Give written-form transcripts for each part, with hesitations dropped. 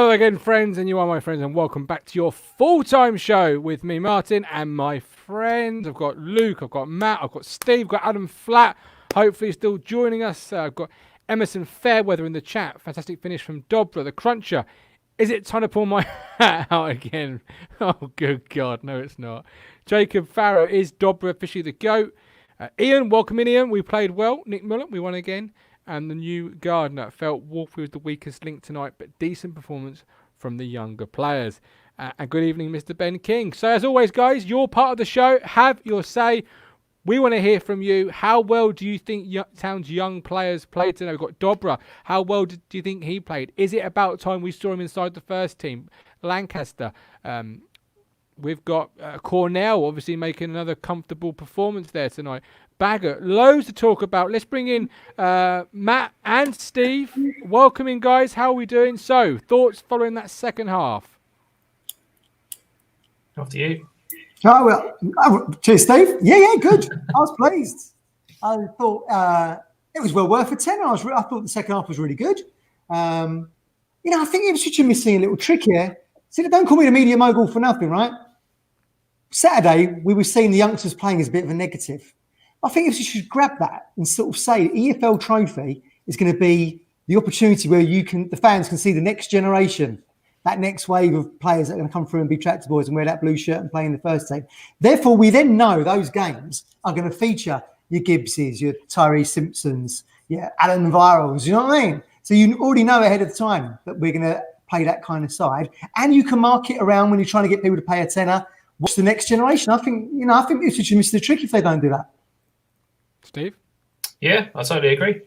Hello again, friends, and you are my friends, and welcome back to your full-time show with me, Martin, and my friends. I've got Luke, I've got Matt, I've got Steve, I've got Adam Flatt, hopefully still joining us. I've got Emerson Fairweather in the chat. Fantastic finish from Dobra, the cruncher. Is it time to pull my hat out again? Oh, good God, no, it's not. Jacob Farrow, is Dobra officially the GOAT? Ian, welcome in, Ian. We played well. Nick Muller, we won again. And the new Gardner felt Wolfie was the weakest link tonight, but decent performance from the younger players. And good evening, Mr. Ben King. So as always, guys, you're part of the show. Have your say. We want to hear from you. How well do you think Town's young players played today? We've got Dobra. How well do you think he played? Is it about time we saw him inside the first team? Lancaster. We've got Cornell obviously making another comfortable performance there tonight. Baggett, loads to talk about. Let's bring in Matt and Steve. Welcome in, guys. How are we doing? So, thoughts following that second half? After you. Oh, well, cheers, Steve. Yeah, good. I was pleased. I thought it was well worth a 10. I thought the second half was really good. I think Ipswich are missing a little trick here. See, don't call me the media mogul for nothing, right? Saturday, we were seeing the youngsters playing as a bit of a negative. I think Ipswich should grab that and sort of say the EFL Trophy is going to be the opportunity where the fans can see the next generation, that next wave of players that are going to come through and be tractor boys and wear that blue shirt and play in the first team. Therefore, we then know those games are going to feature your Gibbses, your Tyree Simpsons, your Alan Virals, you know what I mean? So you already know ahead of time that we're going to play that kind of side. And you can mark it around when you're trying to get people to pay a tenner. What's the next generation? I think Ipswich should miss the trick if they don't do that. Steve? Yeah, I totally agree.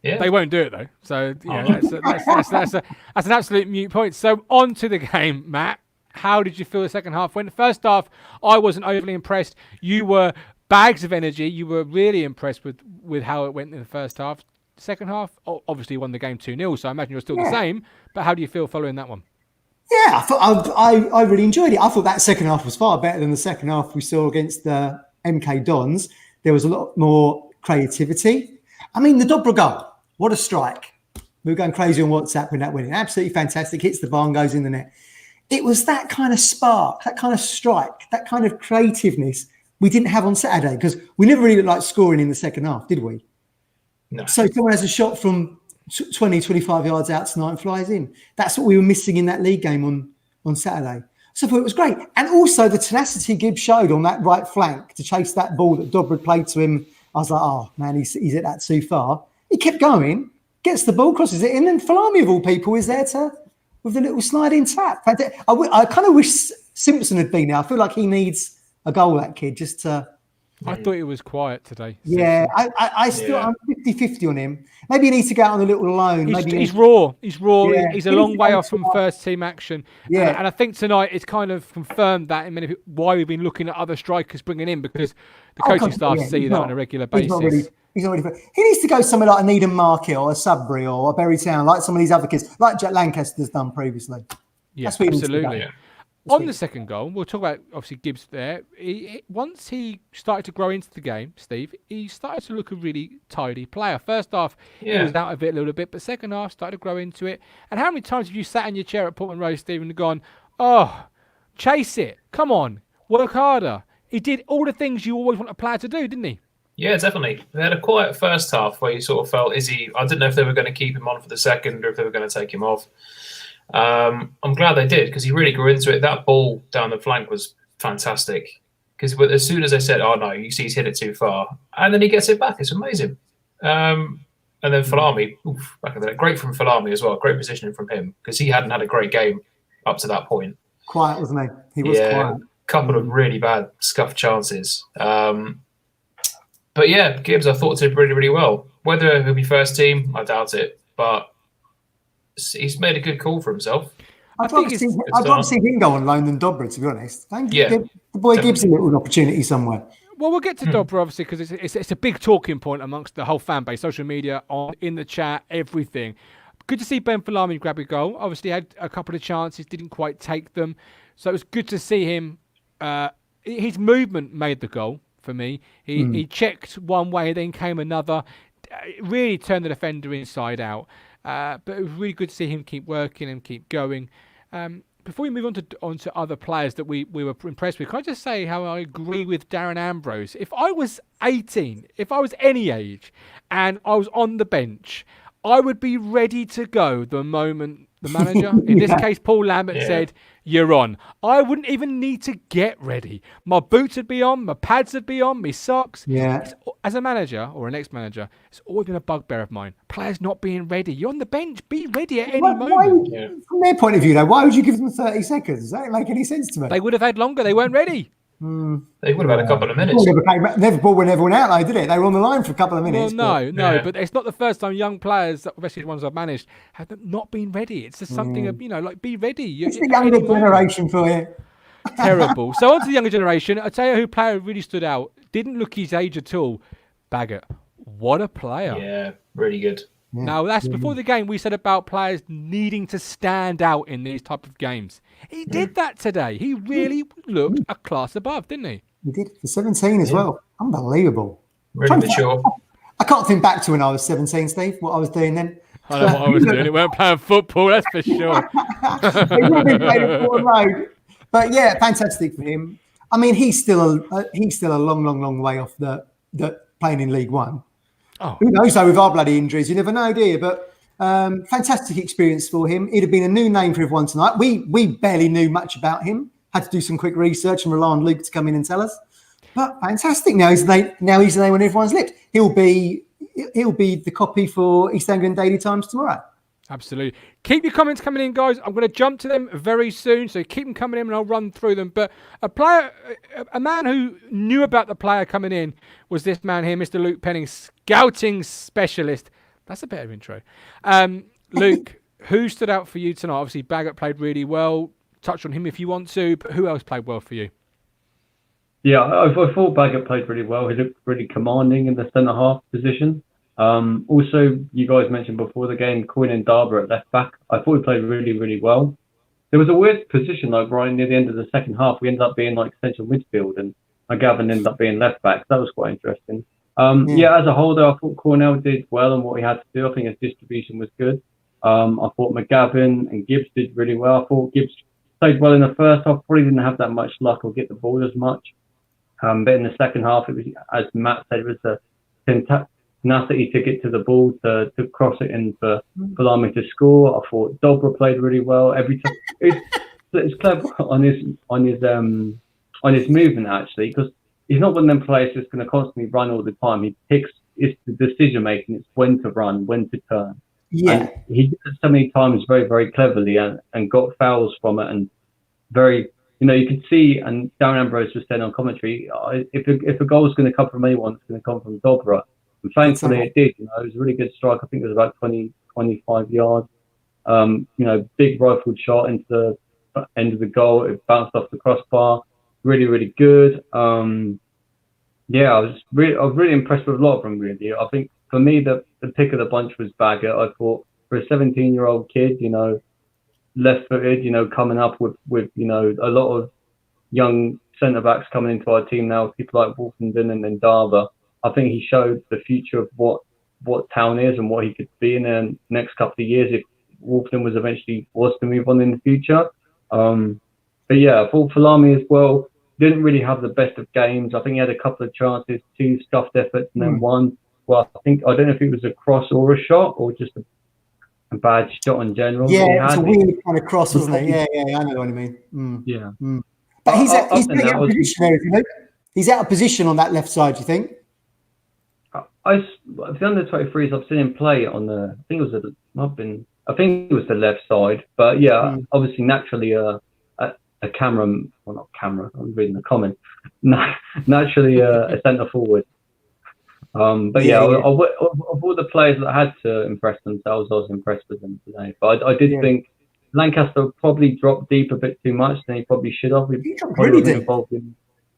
Yeah, they won't do it though. So that's an absolute mute point. So on to the game, Matt. How did you feel the second half? When the first half, I wasn't overly impressed. You were bags of energy. You were really impressed with how it went in the first half. Second half, obviously you won the game 2-0. So I imagine you're still the same. But how do you feel following that one? Yeah, I thought I really enjoyed it. I thought that second half was far better than the second half we saw against the MK Dons. There was a lot more creativity. I mean, the Dobra goal, what a strike. We were going crazy on WhatsApp when that went in. Absolutely fantastic. Hits the bar and goes in the net. It was that kind of spark, that kind of strike, that kind of creativeness we didn't have on Saturday because we never really looked like scoring in the second half, did we? No. So someone has a shot from 20, 25 yards out tonight and flies in. That's what we were missing in that league game on Saturday. So I thought it was great. And also the tenacity Gibbs showed on that right flank to chase that ball that Dobra had played to him. I was like, oh, man, he's hit that too far. He kept going, gets the ball, crosses it in, and Falami, of all people, is there with the little sliding tap. I kind of wish Simpson had been there. I feel like he needs a goal, that kid, just to... I thought he was quiet today. Yeah, I'm 50-50 on him. Maybe he needs to go out on a little loan. He's raw. He's raw. Yeah. He's a long way off from first team action. Yeah. And I think tonight it's kind of confirmed that in many people, why we've been looking at other strikers bringing in because the coaching staff see that on a regular basis. He's not ready. He needs to go somewhere like a Needham Market or a Sudbury or a Bury Town, like some of these other kids, like Jack Lancaster's done previously. Yeah, that's where absolutely. On the second goal, we'll talk about obviously Gibbs there. Once he started to grow into the game, Steve, he started to look a really tidy player. First half, he was out of it a little bit, but second half started to grow into it. And how many times have you sat in your chair at Portman Road, Steve, and gone, oh, chase it, come on, work harder. He did all the things you always want a player to do, didn't he? Yeah, definitely. They had a quiet first half where you sort of felt, I didn't know if they were going to keep him on for the second or if they were going to take him off. I'm glad they did because he really grew into it. That ball down the flank was fantastic because as soon as I said, oh no, you see he's hit it too far, and then he gets it back. It's amazing. And then Falami, back at that, great from Falami as well. Great positioning from him because he hadn't had a great game up to that point. Quiet, wasn't he? He was quiet. Couple of really bad scuffed chances. But yeah, Gibbs I thought did really, really well. Whether he'll be first team, I doubt it, but he's made a good call for himself. I'd rather see him go on loan than Dobra, to be honest. The boy definitely. gives him a little opportunity somewhere. Well, we'll get to Dobra, obviously, because it's a big talking point amongst the whole fan base, social media, in the chat, everything. Good to see Ben Falami grab a goal. Obviously, had a couple of chances, didn't quite take them. So it was good to see him. His movement made the goal for me. He checked one way, then came another. It really turned the defender inside out. but it was really good to see him keep working and keep going. Before we move on to other players that we were impressed with, can I just say how I agree with Darren Ambrose? If I was 18, if I was any age, and I was on the bench, I would be ready to go the moment the manager, in this case Paul Lambert, said, "You're on." I wouldn't even need to get ready. My boots would be on, my pads would be on, my socks. Yeah. As a manager or an ex-manager, it's always been a bugbear of mine. Players not being ready. You're on the bench. Be ready at any moment. From their point of view, though, why would you give them 30 seconds? That don't make any sense to me. They would have had longer. They weren't ready. They would have had a couple of minutes. Never ball when everyone out, though, did it? They were on the line for a couple of minutes. Well, no, but it's not the first time young players, especially the ones I've managed, have not been ready. It's just something of, like, be ready. It's the younger generation for you. Terrible. So on to the younger generation. I'll tell you who player really stood out. Didn't look his age at all. Baggett. What a player. Yeah, really good. Yeah. Now, that's before the game we said about players needing to stand out in these type of games. He did that today. He really looked a class above, didn't he? He did for 17 as well. Unbelievable. Really mature. I can't think back to when I was 17, Steve, what I was doing then. I know what I was doing. It weren't playing football, that's for sure. He would have been playing at Ford Road. But yeah, fantastic for him. I mean, he's still a long way off the playing in League One. Oh. Who knows though, with our bloody injuries, you never know, do you? But fantastic experience for him. He'd have been a new name for everyone tonight. We barely knew much about him. Had to do some quick research and rely on Luke to come in and tell us. But fantastic. Now he's the name on everyone's lips. He'll be the copy for East Anglian Daily Times tomorrow. Absolutely. Keep your comments coming in, guys. I'm going to jump to them very soon, so keep them coming in and I'll run through them. But a man who knew about the player coming in was this man here, Mr. Luke Penning, scouting specialist. That's a better intro. Luke, who stood out for you tonight? Obviously, Baggett played really well. Touch on him if you want to, but who else played well for you? Yeah, I thought Baggett played really well. He looked really commanding in the centre-half position. Also, you guys mentioned before the game, Coyne and Darber at left back. I thought he played really, really well. There was a weird position, like right near the end of the second half. We ended up being like central midfield, and Gavin ended up being left back. That was quite interesting. As a whole, though, I thought Cornell did well on what he had to do. I think his distribution was good. I thought McGavin and Gibbs did really well. I thought Gibbs played well in the first half. Probably didn't have that much luck or get the ball as much. But in the second half, it was, as Matt said, it was a tenacity to get to the ball, to cross it in for Lamy to score. I thought Dobra played really well every time. It's clever on his movement actually, because he's not one of them players that's going to constantly run all the time. He picks, it's the decision making. It's when to run, when to turn. Yeah, and he did it so many times very, very cleverly and got fouls from it, and very. You could see, and Darren Ambrose was saying on commentary, if a goal is going to come from anyone, it's going to come from Dobra. And thankfully it did. It was a really good strike. I think it was about 20, 25 yards. Big rifled shot into the end of the goal. It bounced off the crossbar. Really, really good. I was really impressed with a lot of them, really. I think for me, the pick of the bunch was Baggett. I thought for a 17-year-old kid, left-footed, coming up with a lot of young centre-backs coming into our team now, people like Wolfenden and then Darver. I think he showed the future of what Town is and what he could be in the next couple of years if Wolfenden was to move on in the future. But yeah, I thought Falami as well didn't really have the best of games. I think he had a couple of chances, 2 scuffed efforts and then one. Well, I don't know if it was a cross or a shot or just a bad shot in general. Yeah, it's a weird kind of cross, wasn't it? Yeah, I know what you mean. Yeah. But he's out of position there, if you know. He's out of position on that left side, do you think? The under 23s I've seen him play on the. I think it was the left side, but yeah, obviously naturally a camera. Well, not camera. I'm reading the comment. Naturally a centre forward. But yeah, of all the players that had to impress themselves, I was impressed with them today. But I did think Lancaster probably dropped deep a bit too much than he probably should have. He dropped really deep. Involved in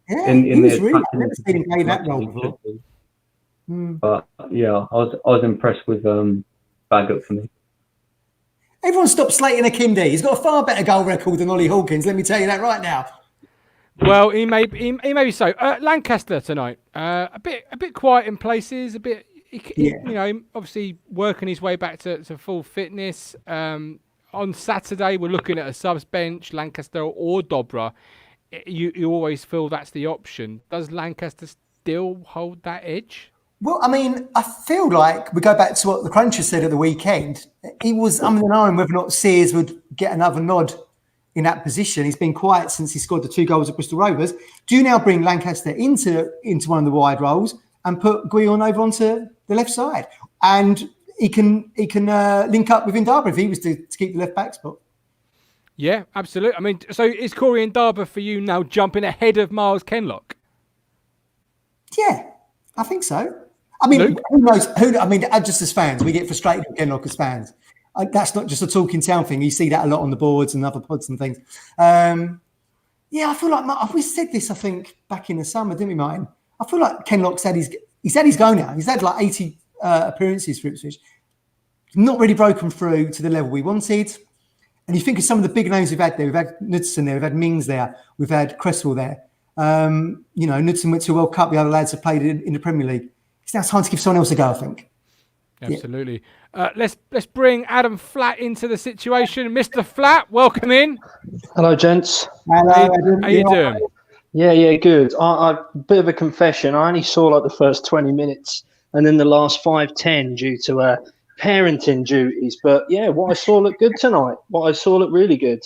the really. I've never seen him play that role before. But yeah, I was impressed with Baggett for me. Everyone stopped slating Akinde. He's got a far better goal record than Ollie Hawkins. Let me tell you that right now. Well, he may be so. Lancaster tonight, a bit quiet in places. A bit, obviously working his way back to full fitness. On Saturday, we're looking at a subs bench, Lancaster or Dobra. You always feel that's the option. Does Lancaster still hold that edge? Well, I mean, I feel like we go back to what the Cruncher said at the weekend. He was umming whether or not Sears would get another nod in that position. He's been quiet since he scored the 2 goals at Bristol Rovers. Do you now bring Lancaster into one of the wide roles and put Guillon over onto the left side? And he can link up with Indaba if he was to keep the left back spot. Yeah, absolutely. I mean, so is Corey Indaba for you now jumping ahead of Miles Kenlock? Yeah, I think so. I mean, Luke? who knows? Just as fans, we get frustrated with Kenlock as fans. That's not just a talking town thing. You see that a lot on the boards and other pods and things. Yeah, I feel like we said this, I think, back in the summer, didn't we, Martin? I feel like Kenlock's had his go now. He's had like 80 appearances for Ipswich. Not really broken through to the level we wanted. And you think of some of the big names we've had there. We've had Knudsen there. We've had Mings there. We've had Cresswell there. Knudsen went to a World Cup. The other lads have played in the Premier League. It's now time to give someone else a go, I think. Absolutely. Yeah. Let's bring Adam Flatt into the situation. Mr. Flatt, welcome in. Hello, gents. Hello, How you doing? Yeah, good. I bit of a confession. I only saw like the first 20 minutes and then the last 5-10 due to parenting duties. But yeah, what I saw looked good tonight. What I saw looked really good.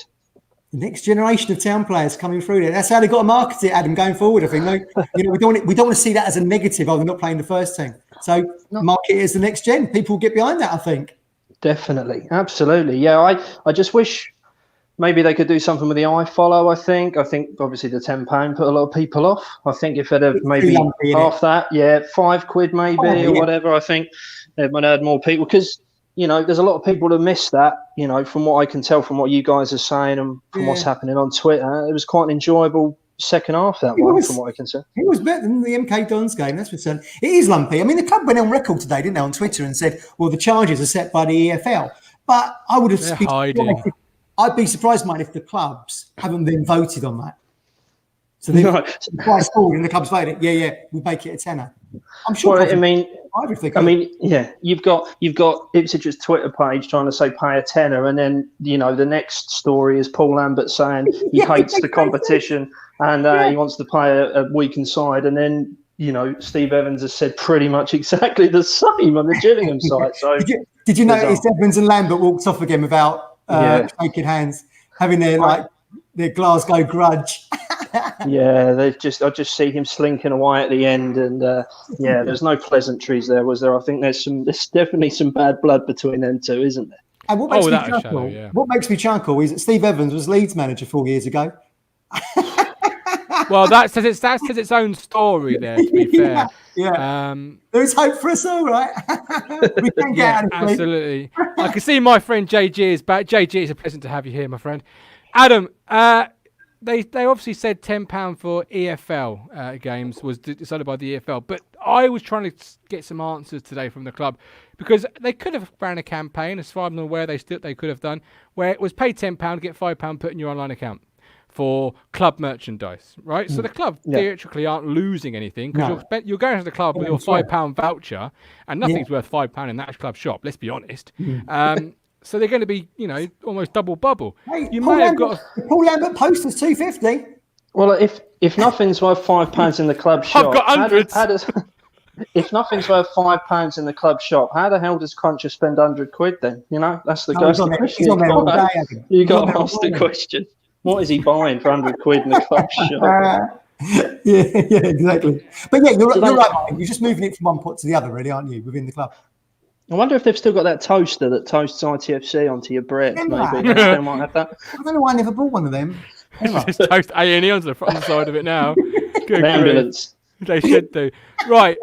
The next generation of town players coming through there. That's how they've got to market it, Adam, going forward. I think we don't want to see that as a negative. Oh, they're not playing the first team. So market it as the next gen. People will get behind that, I think. Definitely, absolutely. Yeah, I just wish maybe they could do something with the iFollow. I think obviously the £10 put a lot of people off. I think if they'd have maybe half that, £5 maybe or whatever, I think it might add more people because. There's a lot of people that miss that, from what I can tell from what you guys are saying and from what's happening on Twitter. It was quite an enjoyable second half, from what I can say. It was better than the MK Dons game, that's for certain. It is lumpy. I mean, the club went on record today, didn't they, on Twitter and said, well, the charges are set by the EFL. But I would have... I'd be surprised, mate, if the clubs haven't been voted on that. So they've priced forward and the clubs voted, we'll make it a tenner. I'm sure... You've got Ipswich's Twitter page trying to say pay a tenner, and then the next story is Paul Lambert saying he hates the competition and he wants to play a weakened side, and then Steve Evans has said pretty much exactly the same on the Gillingham side. So did you notice Evans and Lambert walked off again without shaking hands, having their Glasgow grudge? I just see him slinking away at the end, and there's no pleasantries there, was there? I think there's definitely some bad blood between them two, isn't there? And what makes me chuckle is that Steve Evans was Leeds manager 4 years ago. Well, that's its own story there, to be fair. There's hope for us all, right? We can get out of it. Absolutely. I can see my friend JG is back. JG, it's a pleasant to have you here, my friend. Adam, They obviously said £10 for EFL games was decided by the EFL, but I was trying to get some answers today from the club because they could have ran a campaign, as far as I'm aware, they could have done, where it was pay £10, get £5 put in your online account for club merchandise, right? So the club theoretically aren't losing anything because you're going to the club with your £5 voucher and nothing's worth £5 in that club shop, let's be honest. So they're going to be, almost double bubble. Hey, Paul Lambert post was £2.50. Well, if nothing's worth £5 in the club shop, I've got hundreds. If nothing's worth £5 in the club shop, how the hell does Cruncher spend £100 then? That's the question. You got to ask the question. What is he buying for £100 in the club shop? Exactly. But you're right, Martin. You're just moving it from one pot to the other, really, aren't you, within the club? I wonder if they've still got that toaster that toasts ITFC onto your bread. Maybe they still might have that. I don't know why I never bought one of them. Just toast A&E onto the front side of it now. Good ambulance. They should do. Right.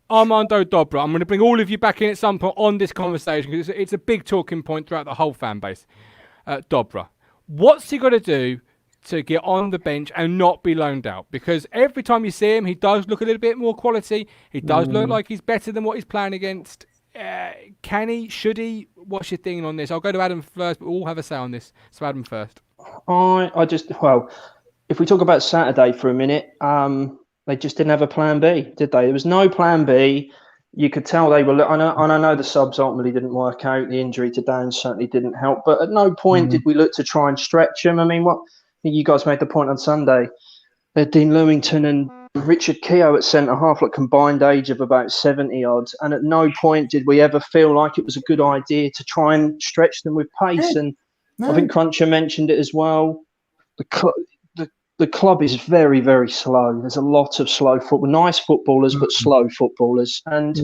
Armando Dobra. I'm going to bring all of you back in at some point on this conversation because it's a big talking point throughout the whole fan base. Dobra. What's he got to do to get on the bench and not be loaned out? Because every time you see him, he does look a little bit more quality. He does look like he's better than what he's playing against. Can he? Should he? What's your thinking on this? I'll go to Adam first, but we'll all have a say on this. So Adam first. If we talk about Saturday for a minute, they just didn't have a plan B, did they? There was no plan B. you could tell they were. And I know the subs ultimately didn't work out. The injury to Dan certainly didn't help. But at no point did we look to try and stretch him. I mean, I think you guys made the point on Sunday. Dean Lewington and Richard Keogh at centre half, like combined age of about 70 odds. And at no point did we ever feel like it was a good idea to try and stretch them with pace. And I think Cruncher mentioned it as well. The club is very, very slow. There's a lot of slow football, nice footballers, but slow footballers. And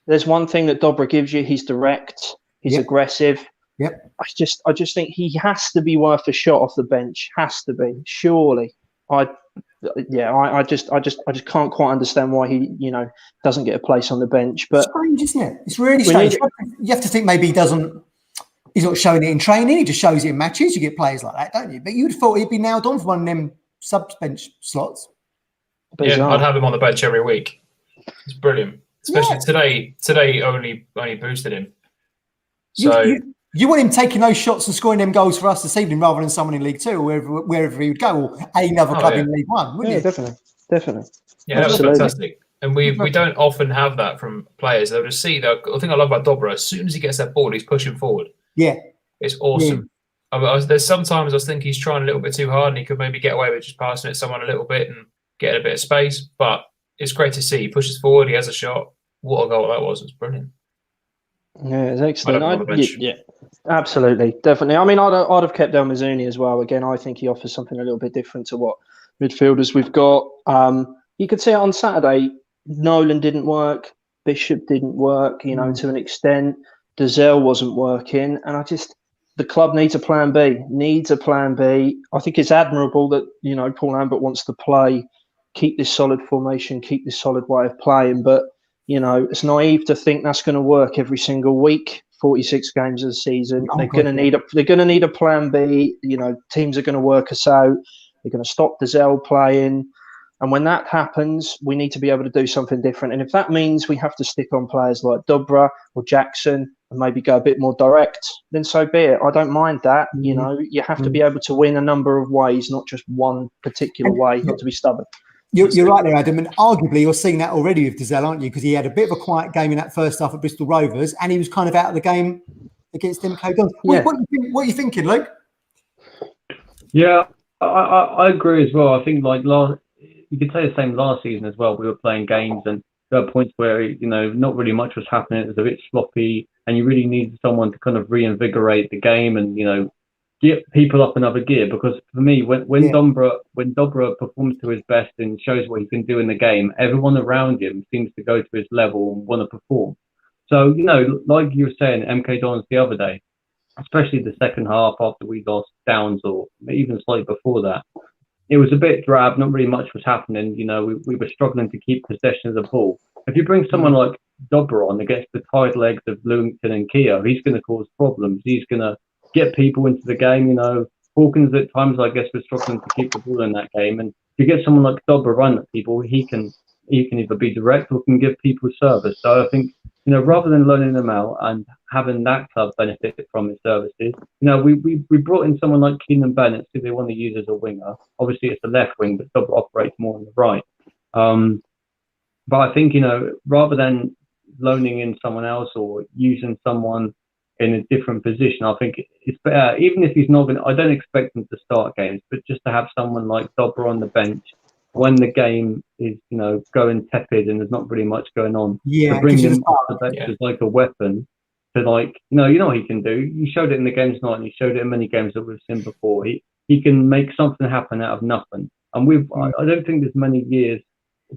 there's one thing that Dobra gives you. He's direct. He's aggressive. Yep. I just think he has to be worth a shot off the bench. Has to be, surely. I just can't quite understand why he, doesn't get a place on the bench. But it's strange, isn't it? It's really strange. You have to think maybe he's not showing it in training. He just shows it in matches. You get players like that, don't you? But you'd have thought he'd be nailed on for one of them sub-bench slots. Yeah, I'd have him on the bench every week. It's brilliant. Especially today. Today only boosted him. So you want him taking those shots and scoring them goals for us this evening rather than someone in League Two or wherever he would go, or another club in League One, wouldn't you? Definitely. Yeah, that was fantastic. And we don't often have that from players. They'll just see that. The thing I love about Dobra, as soon as he gets that ball, he's pushing forward. Yeah. It's awesome. Yeah. There's sometimes I think he's trying a little bit too hard and he could maybe get away with just passing it to someone a little bit and getting a bit of space. But it's great to see. He pushes forward, he has a shot. What a goal that was. It's brilliant. Yeah, it's excellent. Yeah, absolutely. Definitely. I mean, I'd have kept El Mazzuni as well. Again, I think he offers something a little bit different to what midfielders we've got. You could see it on Saturday. Nolan didn't work. Bishop didn't work, to an extent. Dazelle wasn't working. And the club needs a plan B. I think it's admirable that, Paul Lambert wants to keep this solid formation, keep this solid way of playing. But, it's naive to think that's going to work every single week, 46 games of the season. They're going to need a plan B. Teams are going to work us out. They're going to stop Dazelle playing. And when that happens, we need to be able to do something different. And if that means we have to stick on players like Dobra or Jackson and maybe go a bit more direct, then so be it. I don't mind that. You have to be able to win a number of ways, not just one particular way, not to be stubborn. You're right there, Adam. And arguably, you're seeing that already with Dazelle, aren't you? Because he had a bit of a quiet game in that first half at Bristol Rovers and he was kind of out of the game against MK Dons. What are you thinking, Luke? Yeah, I agree as well. I think you could say the same last season as well. We were playing games and there were points where, not really much was happening. It was a bit sloppy and you really needed someone to kind of reinvigorate the game and, get people up another gear. Because for me, when Dobra performs to his best and shows what he can do in the game, everyone around him seems to go to his level and want to perform. So, like you were saying, MK Dons the other day, especially the second half after we lost Downs or even slightly before that, it was a bit drab, not really much was happening. We were struggling to keep possession of the ball. If you bring someone like Dobra on against the tired legs of Lewington and Keogh, he's going to cause problems. He's going to get people into the game. Hawkins at times, I guess, was struggling to keep the ball in that game. And if you get someone like Dobra run at people, he can either be direct or can give people service. So I think, rather than loaning them out and having that club benefit from his services, we brought in someone like Keenan Bennett who they want to use as a winger. Obviously, it's a left wing, but Dobra operates more on the right. But I think, rather than loaning in someone else or using someone in a different position, I think it's better, even if he's not going to, I don't expect him to start games, but just to have someone like Dobra on the bench when the game is, going tepid and there's not really much going on. Yeah, to bring him off the bench as like a weapon to you know what he can do. You showed it in the games tonight and you showed it in many games that we've seen before. He can make something happen out of nothing. And I don't think there's many years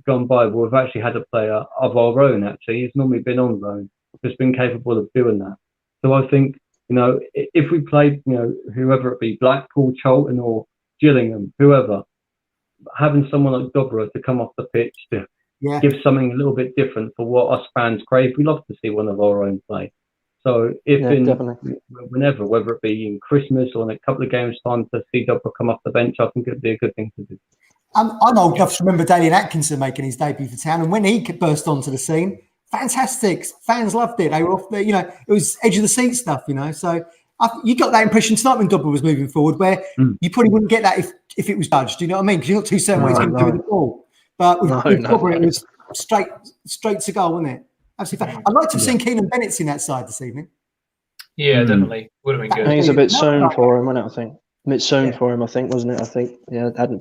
gone by where we've actually had a player of our own, actually. He's normally been on loan, who's been capable of doing that. So I think, if we played, whoever it be, Blackpool, Charlton or Gillingham, whoever, having someone like Dobra to come off the pitch to give something a little bit different for what us fans crave. We love to see one of our own play. So whenever, whether it be in Christmas or in a couple of games' time, to see Dobra come off the bench, I think it'd be a good thing to do. I'm old enough to remember Dalian Atkinson making his debut for Town, and when he burst onto the scene, fantastic. Fans loved it. They were off there, it was edge of the seat stuff, So you got that impression tonight when Dobra was moving forward, where you probably wouldn't get that if it was judged. Do you know what I mean? Because you're not too certain what he's going to do with the ball. But with Dobra, it was straight to goal, wasn't it? Absolutely. I'd like to have seen Keenan Bennett in that side this evening. Yeah, definitely. Would have been I good. think it's a bit soon for him, wasn't it? I think a bit soon for him. I think, wasn't it? I think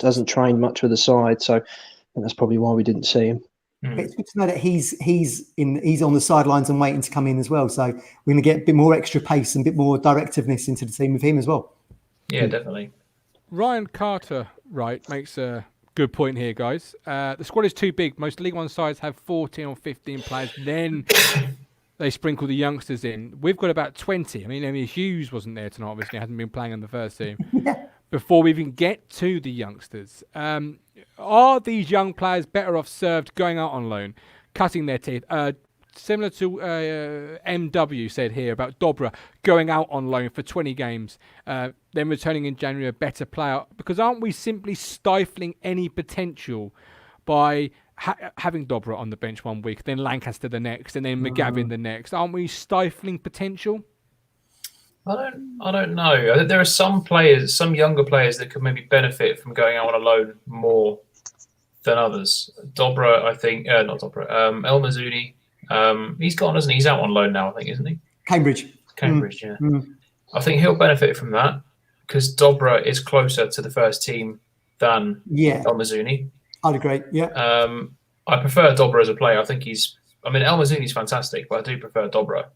hasn't trained much with the side, so I think that's probably why we didn't see him. But it's good to know that he's on the sidelines and waiting to come in as well. So we're going to get a bit more extra pace and a bit more directiveness into the team with him as well. Yeah, definitely. Ryan Carter, makes a good point here, guys. The squad is too big. Most League One sides have 14 or 15 players. Then they sprinkle the youngsters in. We've got about 20. I mean, Hughes wasn't there tonight, obviously. Hasn't been playing on the first team. Before we even get to the youngsters. Are these young players better off served going out on loan, cutting their teeth? Similar to MW said here about Dobra going out on loan for 20 games, then returning in January a better player. Because aren't we simply stifling any potential by having Dobra on the bench one week, then Lancaster the next, and then McGavin the next? Aren't we stifling potential? I don't know. I think there are some players, some younger players that could maybe benefit from going out on a loan more than others. Dobra, I think, not Dobra, El Mazzuni, he's gone, isn't he? He's out on loan now, I think, isn't he? Cambridge, yeah. I think he'll benefit from that because Dobra is closer to the first team than El Mazzuni. I'd agree, I prefer Dobra as a player. I think El Mazzuni's fantastic, but I do prefer Dobra.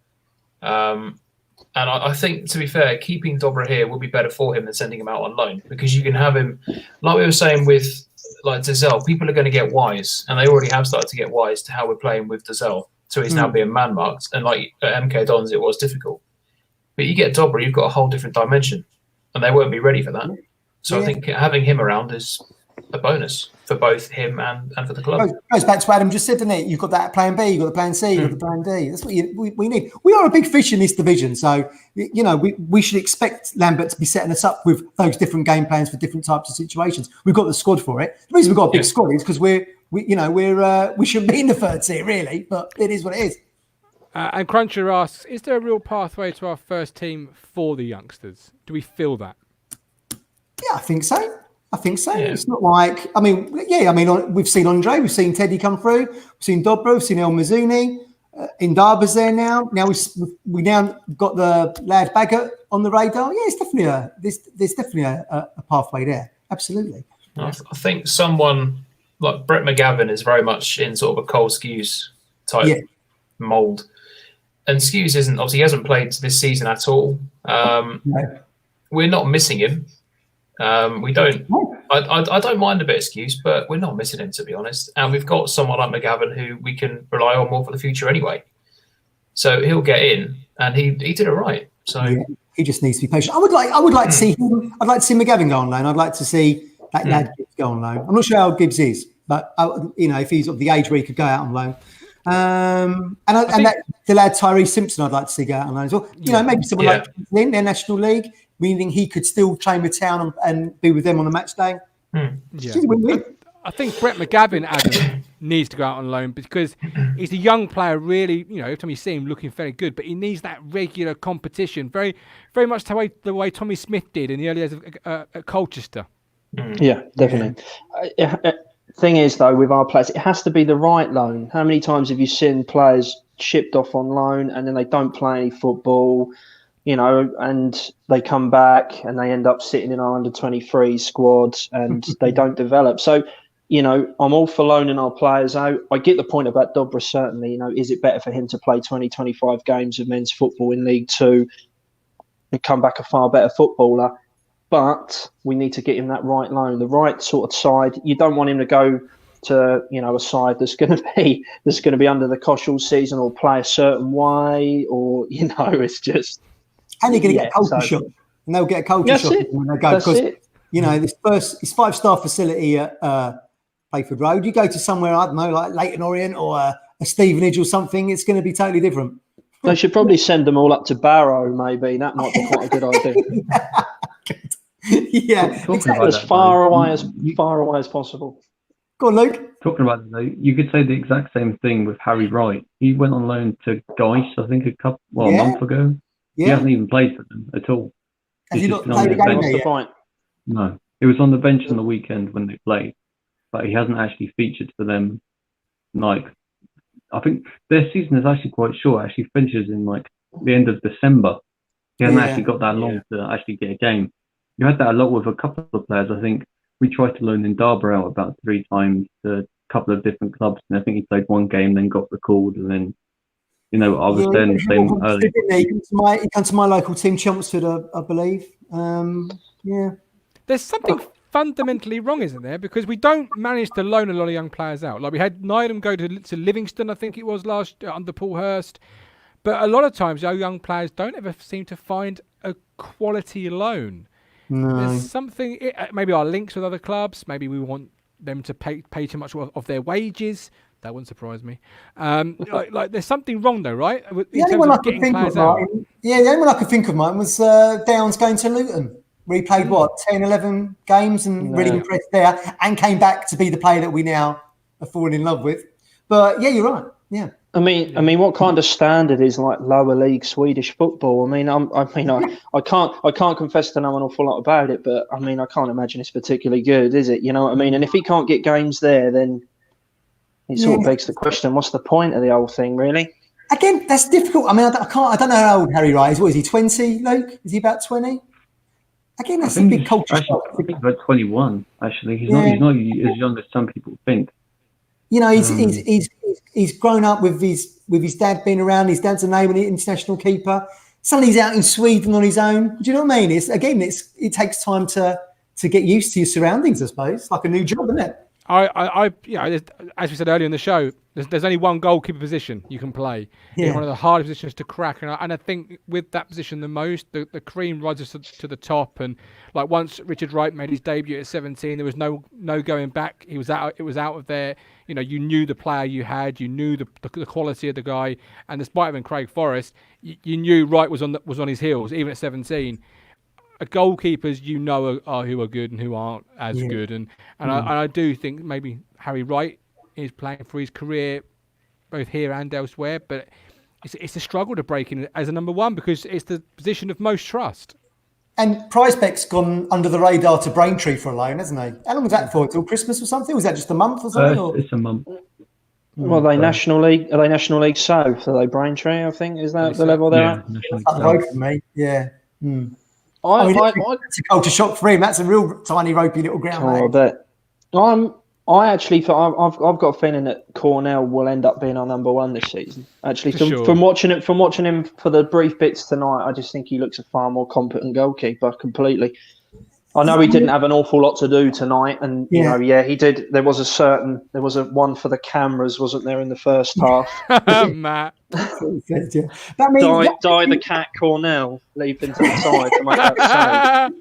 And I think, to be fair, keeping Dobra here will be better for him than sending him out on loan because you can have him, like we were saying with Dazelle, people are going to get wise, and they already have started to get wise to how we're playing with Dazelle. So he's now being man-marked, and like at MK Dons, it was difficult. But you get Dobra, you've got a whole different dimension, and they won't be ready for that. So I think having him around is a bonus for both him and for the club. Goes back to what Adam just said, doesn't it? You've got that plan B, you've got the plan C, you've got the plan D. That's what we need. We are a big fish in this division, so we should expect Lambert to be setting us up with those different game plans for different types of situations. We've got the squad for it. The reason we've got a big squad is because we shouldn't be in the third tier really, but it is what it is. And Cruncher asks, is there a real pathway to our first team for the youngsters? Do we feel that? Yeah, I think so. Yeah. It's not like, we've seen Andre, we've seen Teddy come through, we've seen Dobra, we've seen El Mazzuni, Indaba's there now. Now we now got the lad Baggett on the radar. Yeah, it's definitely there's definitely a pathway there. Absolutely. I think someone like Brett McGavin is very much in sort of a Cole Skews type mould. And Skews he hasn't played this season at all. No. We're not missing him. We don't. I don't mind a bit of Skews, but we're not missing him, to be honest. And we've got someone like McGavin who we can rely on more for the future anyway. So he'll get in, and he did it right. So he just needs to be patient. I would like to see him. I'd like to see McGavin go on loan. I'd like to see that lad Gibbs go on loan. I'm not sure how old Gibbs is, but if he's of the age where he could go out on loan. The lad Tyree Simpson, I'd like to see go out on loan as well. Maybe someone like in their National League, meaning he could still train with Town and be with them on a match day. I think Brett McGavin, Adam, needs to go out on loan because he's a young player. Really, every time you see him, looking very good, but he needs that regular competition. Very, very much the way Tommy Smith did in the early days at Colchester. Yeah, definitely. Thing is, though, with our players, it has to be the right loan. How many times have you seen players shipped off on loan and then they don't play any football, and they come back and they end up sitting in our under-23 squads and they don't develop. So, I'm all for loaning our players out. I get the point about Dobra, certainly. Is it better for him to play 20, 25 games of men's football in League Two and come back a far better footballer? But we need to get him that right loan, the right sort of side. You don't want him to go to, a side that's going to be under the cosh all season or play a certain way, or it's just. And you're going to get a culture shock, and they'll get a culture shock when they go because this 5-star facility at Playford Road. You go to somewhere I don't know, like Leighton Orient or a Stevenage or something. It's going to be totally different. They should probably send them all up to Barrow. Maybe that might be quite a good idea. Exactly. As far away as possible. Go on, Luke. Talking about it, though, you could say the exact same thing with Harry Wright. He went on loan to Geist, I think, a month ago. Yeah. He hasn't even played for them at all. Has he not played a game yet? No. He was on the bench on the weekend when they played, but he hasn't actually featured for them. I think their season is actually quite short. Actually finishes in like the end of December. He hasn't actually got that long to actually get a game. You had that a lot with a couple of players. I think we tried to loan Ndaba out about 3 times to a couple of different clubs, and I think he played 1 game, then got recalled, and then I was then saying early. He came to my local team, Chelmsford, I believe. There's something fundamentally wrong, isn't there? Because we don't manage to loan a lot of young players out. Like we had Nydam go to Livingston, I think it was last under Paul Hurst. But a lot of times, our young players don't ever seem to find a quality loan. No. There's something. Maybe our links with other clubs. Maybe we want them to pay too much of their wages. That wouldn't surprise me. Like there's something wrong though, right? The only one I could think of, Martin, the only one I could think of, Martin, was Downs going to Luton, where he played 10, 11 games and really impressed there, and came back to be the player that we now are falling in love with. But yeah, you're right. Yeah. I mean, what kind of standard is like lower league Swedish football? I can't confess to know an awful lot about it, but I mean, I can't imagine it's particularly good, is it? You know what I mean? And if he can't get games there, then it sort of begs the question: what's the point of the whole thing, really? Again, that's difficult. I mean, I don't know how old Harry Wright is. What is he? 20, Luke? Is he about 20? Again, that's a big culture shock. I think he's about 21. Actually, he's not as young as some people think. You know, he's grown up with his dad being around. His dad's a name and international keeper. Suddenly he's out in Sweden on his own. Do you know what I mean? It takes time to get used to your surroundings, I suppose. It's like a new job, isn't it? As we said earlier in the show, there's only one goalkeeper position you can play. Yeah. It's one of the hardest positions to crack, and I think with that position the most, the cream rises to the top. And like once Richard Wright made his debut at 17, there was no going back. He was out. It was out of there. You know, you knew the player you had, you knew the quality of the guy, and despite having Craig Forrest, you knew Wright was on his heels even at 17. Goalkeepers, are who are good and who aren't as good, and I do think maybe Harry Wright is playing for his career both here and elsewhere, but it's a struggle to break in as a number one because it's the position of most trust. And Pricebeck's gone under the radar to Braintree for a loan, hasn't he? How long was that for? Till Christmas or something? Was that just a month or something? It's a month. Well, are they National League? Are they National League South? Are they Braintree? I think is that the level they're at? That's up the road from me. Yeah. It's a culture shock for him. That's a real tiny, ropey little ground. I bet. I actually thought I've got a feeling that Cornell will end up being our number one this season. Actually, from watching him for the brief bits tonight, I just think he looks a far more competent goalkeeper. Completely. I know he didn't have an awful lot to do tonight, and he did. There was a one for the cameras, wasn't there, in the first half? Matt, die the cat Cornell, leaping to the side to make that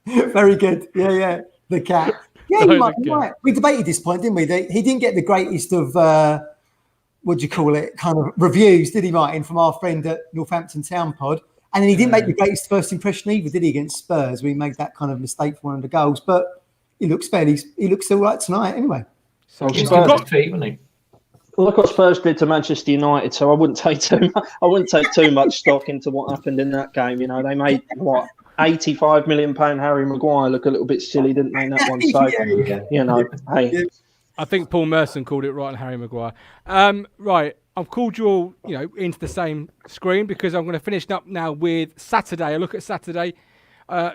save. Very good. Yeah, the cat. Yeah, you might be right. We debated this point, didn't we? That he didn't get the greatest of what do you call it? Kind of reviews, did he, Martin, from our friend at Northampton Town Pod? And then he didn't make the greatest first impression either, did he, against Spurs? We made that kind of mistake for one of the goals, but he looks all right tonight anyway. So he's got feet, hasn't he? Look what Spurs did to Manchester United, so I wouldn't take too much stock into what happened in that game. You know, they made £85 million Harry Maguire look a little bit silly, didn't they, in that one? So you know, hey. I think Paul Merson called it right on Harry Maguire. Right. I've called you all, into the same screen because I'm going to finish up now with Saturday. A look at Saturday.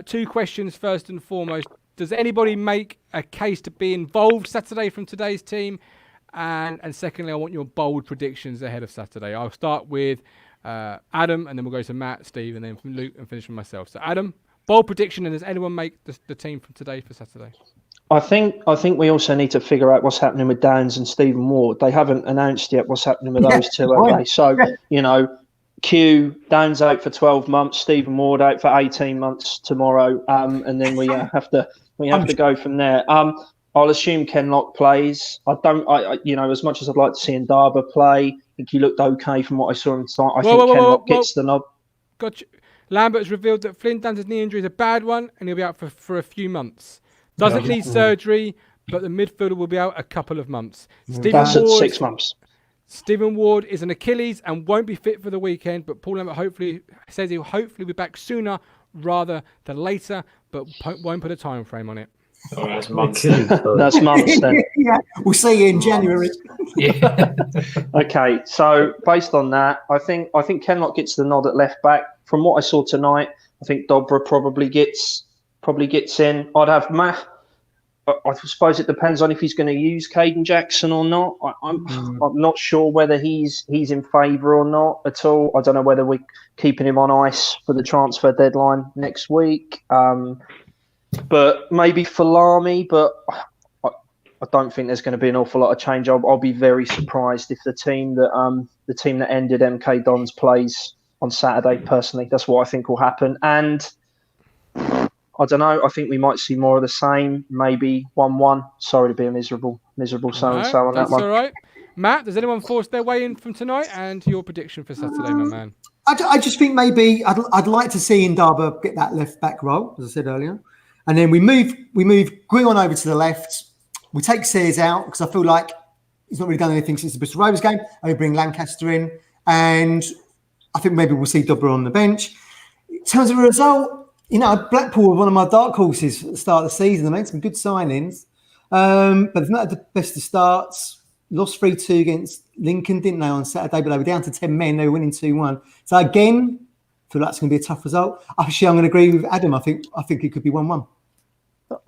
2 questions first and foremost. Does anybody make a case to be involved Saturday from today's team? And secondly, I want your bold predictions ahead of Saturday. I'll start with Adam, and then we'll go to Matt, Steve, and then from Luke, and finish with myself. So Adam, bold prediction, and does anyone make the team from today for Saturday? I think we also need to figure out what's happening with Downs and Stephen Ward. They haven't announced yet what's happening with those two, have they? So, Q, Downs out for 12 months, Stephen Ward out for 18 months tomorrow, and then we have to go from there. I'll assume Ken Lock plays. As much as I'd like to see Ndaba play, I think he looked okay from what I saw him start. I think Ken Lock gets the nod. Gotcha. Lambert has revealed that Flynn Downs' knee injury is a bad one, and he'll be out for a few months. Doesn't need surgery, but the midfielder will be out a couple of months. That's at 6 months. Stephen Ward is an Achilles and won't be fit for the weekend, but Paul Lambert says he'll hopefully be back sooner rather than later, but won't put a time frame on it. Oh, that's months. That's months then. We'll see you in January. Yeah. Okay, so based on that, I think Kenlock gets the nod at left back. From what I saw tonight, I think Dobra probably gets in. I'd have Matt. I suppose it depends on if he's going to use Caden Jackson or not. I'm not sure whether he's in favour or not at all. I don't know whether we're keeping him on ice for the transfer deadline next week. But maybe Falami, but I don't think there's going to be an awful lot of change. I'll be very surprised if the team that ended MK Dons plays on Saturday. Personally, that's what I think will happen. And I don't know. I think we might see more of the same. Maybe 1-1. Sorry to be a miserable so and so on that one. That's all right. Matt, does anyone force their way in from tonight? And your prediction for Saturday, my man? I just think maybe I'd like to see Indaba get that left back role, as I said earlier, and then we move Guion over to the left. We take Sears out because I feel like he's not really done anything since the Bristol Rovers game. And we bring Lancaster in, and I think maybe we'll see Dobra on the bench. In terms of a result, Blackpool were one of my dark horses at the start of the season. They made some good signings, but they've not had the best of starts. Lost 3-2 against Lincoln, didn't they, on Saturday? But they were down to 10 men. They were winning 2-1. So again, I feel like it's going to be a tough result. Actually, I'm going to agree with Adam. I think it could be 1-1.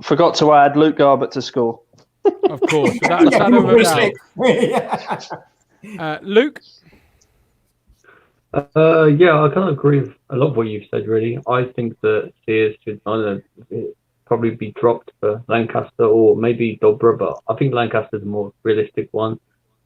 Forgot to add Luke Garbutt to score. Of course, without a shadow of a doubt. Luke? Yeah, I kind of agree with a lot of what you've said, really. I think that Sears should probably be dropped for Lancaster or maybe Dobra, but I think Lancaster's a more realistic one.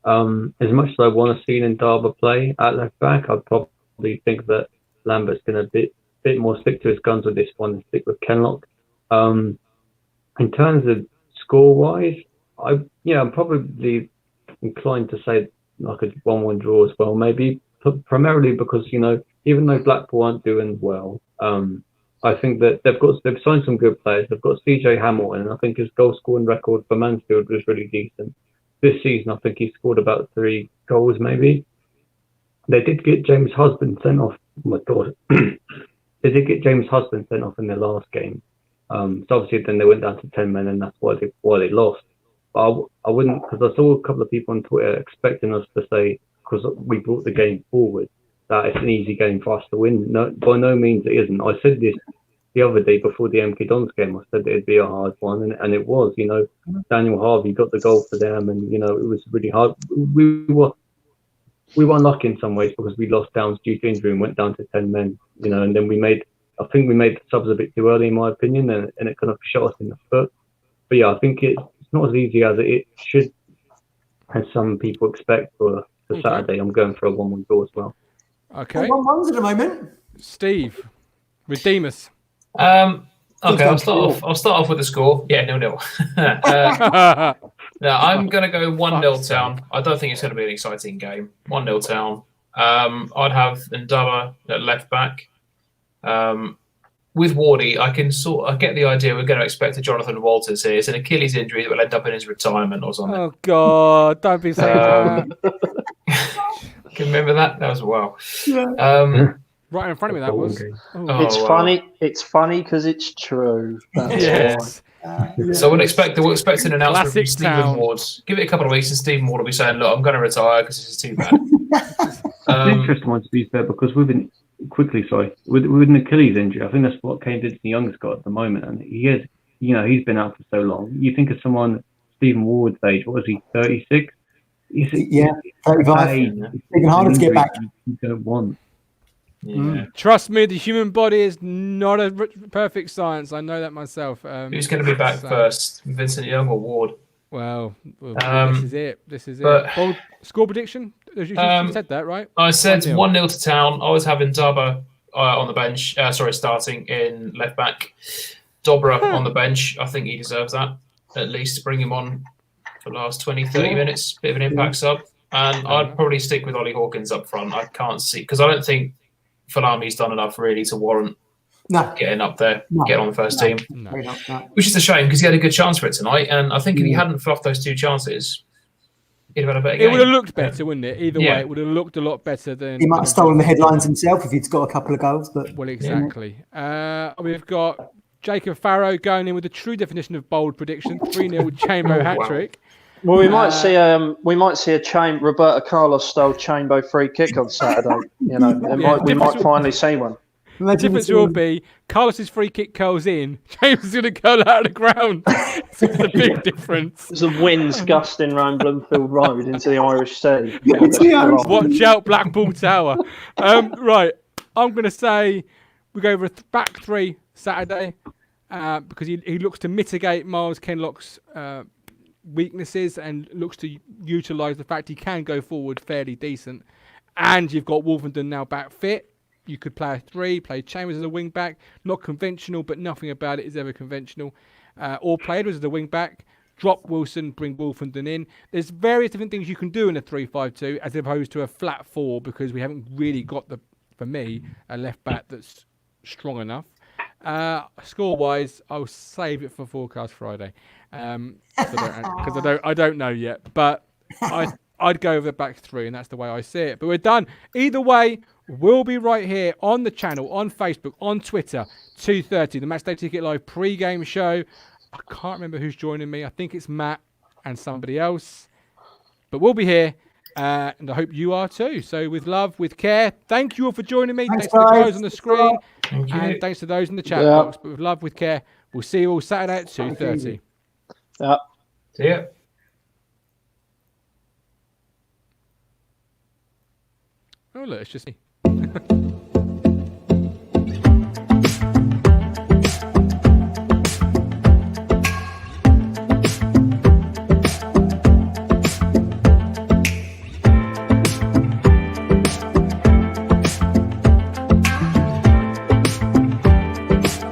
As much as I want to see Indaba play at left back, I'd probably think that Lambert's going to bit more stick to his guns with this one and stick with Kenlock. In terms of score-wise, I'm probably inclined to say like a 1-1 draw as well, maybe primarily because even though Blackpool aren't doing well, I think that they've signed some good players. They've got CJ Hamilton, and I think his goal scoring record for Mansfield was really decent. This season, I think he scored about 3 goals, maybe. They did get James Husband sent off. Oh my God, they did get James Husband sent off in their last game. So obviously, then they went down to 10 men, and that's why they lost. But I wouldn't, because I saw a couple of people on Twitter expecting us to say, because we brought the game forward, that it's an easy game for us to win. No, by no means it isn't. I said this the other day before the MK Dons game. I said that it'd be a hard one, and it was. Daniel Harvey got the goal for them, and it was really hard. We were unlucky in some ways because we lost Downs due to injury and went down to 10 men. And then I think we made the subs a bit too early, in my opinion, and it kind of shot us in the foot. But yeah, I think it's not as easy as it should, as some people expect for Saturday. I'm going for a 1-1 draw as well. Okay. 1-1s at the moment. Steve, redeem us. Okay, I'll start off with the score. Yeah, 0-0. No, I'm going to go 1-0 Town. I don't think it's going to be an exciting game. 1-0 Town. I'd have Ndaba at left back. With Wardy, I get the idea we're going to expect a Jonathan Walters here. It's an Achilles injury that will end up in his retirement or something. Oh, God, don't be saying that. Can you remember that? That was wow. Yeah. Right in front of me, that was. Funny. It's funny because it's true. Yes. So we'll expect an announcement from Stephen Town. Ward. Give it a couple of weeks, and Stephen Ward will be saying, "Look, I'm going to retire because this is too bad." It's an interesting one to be fair because with an Achilles injury, I think that's what Kane Vincent Young's got at the moment, and he's been out for so long. You think of someone Stephen Ward's age, what was he, 36? 35. It's even harder to get back. You don't want. Yeah. Trust me, the human body is not a perfect science. I know that myself. Who's going to be back first, Vincent Young or Ward? Well, this is it. Bold score prediction? You said that, right? I said 1-0 to Town. I was having Daba on the bench. Starting in left back. Dobra on the bench. I think he deserves that. At least bring him on for the last 20, 30 minutes. Bit of an impact sub. And I'd probably stick with Ollie Hawkins up front. I can't see, because I don't think Falami's done enough really to warrant getting up there, getting on the first team. No. Which is a shame because he had a good chance for it tonight. And I think if he hadn't fluffed those 2 chances, he'd have had a better game. It would have looked better, wouldn't it? Either way, it would have looked a lot better than... He might have stolen the headlines himself if he'd got a couple of goals. But well, exactly. We've got Jacob Farrow going in with the true definition of bold prediction. 3-0 Chamber hat-trick. Well, we might see a chain Roberto Carlos style chainbow free kick on Saturday. You know, we might finally see one. The difference will be Carlos's free kick curls in. James is going to curl out of the ground. It's a big difference. There's the winds gusting round Bloomfield Road into the Irish Sea. Watch out, Blackpool Tower. Right, I'm going to say we go over a back three Saturday because he looks to mitigate Miles Kenlock's weaknesses and looks to utilise the fact he can go forward fairly decent. And you've got Wolverhampton now back fit. You could play a three, play Chambers as a wing back. Not conventional, but nothing about it is ever conventional. Or play Edwards as a wing back. Drop Wilson, bring Wolverhampton in. There's various different things you can do in a 3-5-2 as opposed to a flat four because we haven't really got, for me, a left back that's strong enough. Score-wise, I'll save it for Forecast Friday because I don't know yet. But I'd go over the back three, and that's the way I see it. But we're done. Either way, we'll be right here on the channel, on Facebook, on Twitter, 2:30, the Matchday Ticket Live pre-game show. I can't remember who's joining me. I think it's Matt and somebody else. But we'll be here, and I hope you are too. So with love, with care, thank you all for joining me. Thanks to the guys on the screen, and thanks to those in the chat box. But with love, with care, we'll see you all Saturday at 2:30. Yeah. See ya. Oh, look, it's just me.